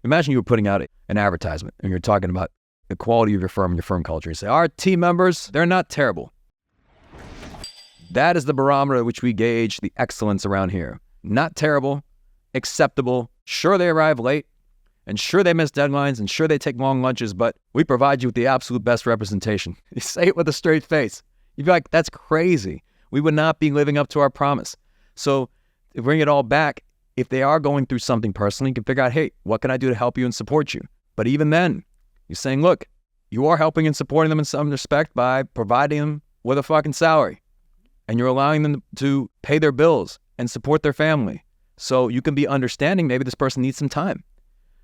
Imagine you were putting out an advertisement and you're talking about the quality of your firm and your firm culture. You say, our team members, they're not terrible. That is the barometer at which we gauge the excellence around here. Not terrible, acceptable. Sure, they arrive late, and sure, they miss deadlines, and sure, they take long lunches, but we provide you with the absolute best representation. You say it with a straight face. You'd be like, that's crazy. We would not be living up to our promise. So to bring it all back, if they are going through something personally, you can figure out, hey, what can I do to help you and support you? But even then, you're saying, look, you are helping and supporting them in some respect by providing them with a fucking salary. And you're allowing them to pay their bills and support their family. So you can be understanding, maybe this person needs some time.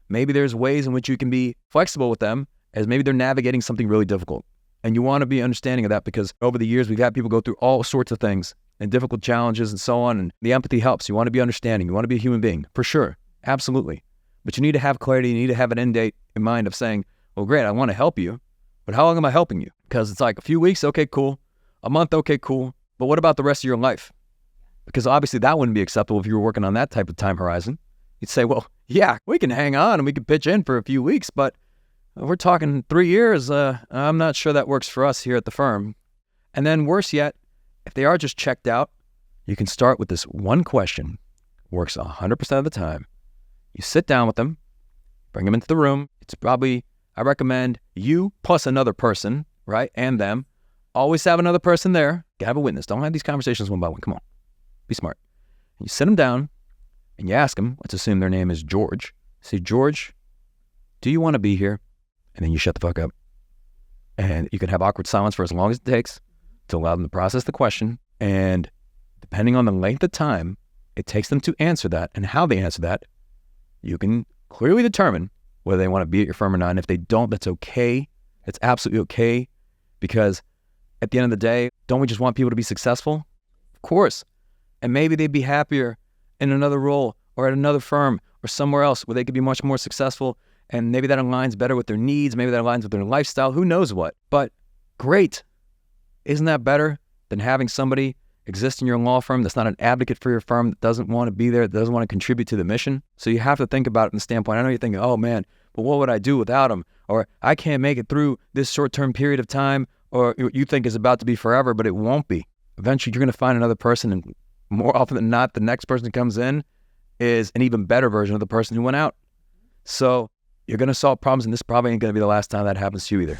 Maybe there's ways in which you can be flexible with them as maybe they're navigating something really difficult. And you want to be understanding of that because over the years, we've had people go through all sorts of things and difficult challenges and so on. And the empathy helps. You want to be understanding. You want to be a human being, for sure. Absolutely. But you need to have clarity. You need to have an end date in mind of saying, well, great, I want to help you, but how long am I helping you? Because it's like a few weeks, okay, cool. A month, okay, cool. But what about the rest of your life? Because obviously that wouldn't be acceptable if you were working on that type of time horizon. You'd say, well, yeah, we can hang on and we can pitch in for a few weeks, but we're talking 3 years. I'm not sure that works for us here at the firm. And then worse yet, if they are just checked out, you can start with this one question. Works 100% of the time. You sit down with them, bring them into the room. It's probably, I recommend you plus another person, right? And them. Always have another person there. Have a witness. Don't have these conversations one by one. Come on. Be smart. And you sit them down and you ask them, let's assume their name is George. Say, George, do you want to be here? And then you shut the fuck up. And you can have awkward silence for as long as it takes to allow them to process the question. And depending on the length of time it takes them to answer that and how they answer that, you can clearly determine whether they want to be at your firm or not. And if they don't, that's okay. It's absolutely okay. Because at the end of the day, don't we just want people to be successful? Of course. And maybe they'd be happier in another role or at another firm or somewhere else where they could be much more successful. And maybe that aligns better with their needs. Maybe that aligns with their lifestyle. Who knows what? But great. Isn't that better than having somebody exist in your law firm that's not an advocate for your firm, that doesn't want to be there, that doesn't want to contribute to the mission? So you have to think about it from the standpoint. I know you're thinking, oh man, but what would I do without them? Or I can't make it through this short-term period of time, or you think is about to be forever, but it won't be. Eventually, you're going to find another person, and more often than not, the next person that comes in is an even better version of the person who went out. So you're going to solve problems, and this probably ain't going to be the last time that happens to you either.